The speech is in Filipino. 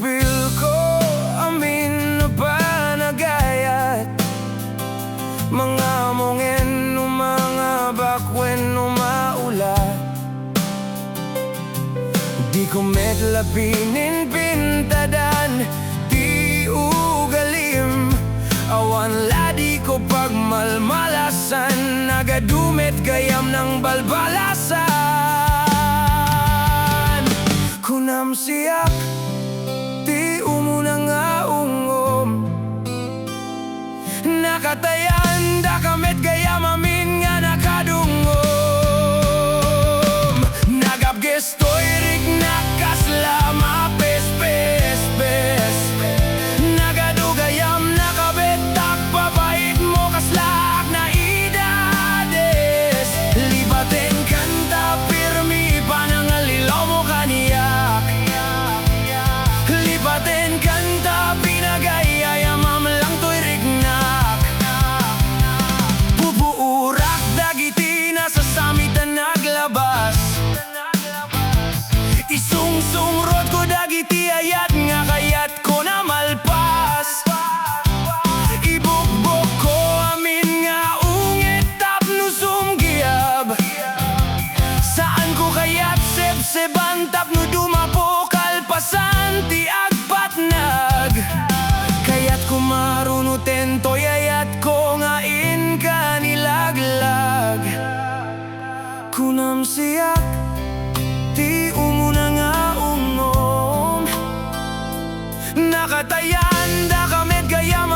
pagpil ko amin na panagayat, mga mongin o mga bakwen o maulat. Di ko medlapinin pintadan, di ugalim, awan ladi ko pagmalmalasan, nagadumet gayam ng balbalasan. Kunam siyak, di umuna nga ungom, nakatayan da kamet gayam amin nga nakadungom. Nagabgestoy rig nakasla mapes-pes-pes, nagadugayam nakabetak papait mo kaslak na idades. Lipaten kanta pirmi panangalilaw mo kaniyak, lipaten kanta pinagayayam amlang to'y rignak. Pupuurak dagiti na sa samitan naglabas, isungsung rod ko dagiti ayat nga kayat ko na malpas. Ibukbok ko amin nga ungit tapno sumgiyab, saan ko kayat sebseban tapno dumapo kalpasan ti agpatnag. Kayat ko marunuten to'y ayat ko nga in kanilaglag. Kunam siyak, di umuna nga ungom, nakatayan da kamet gayam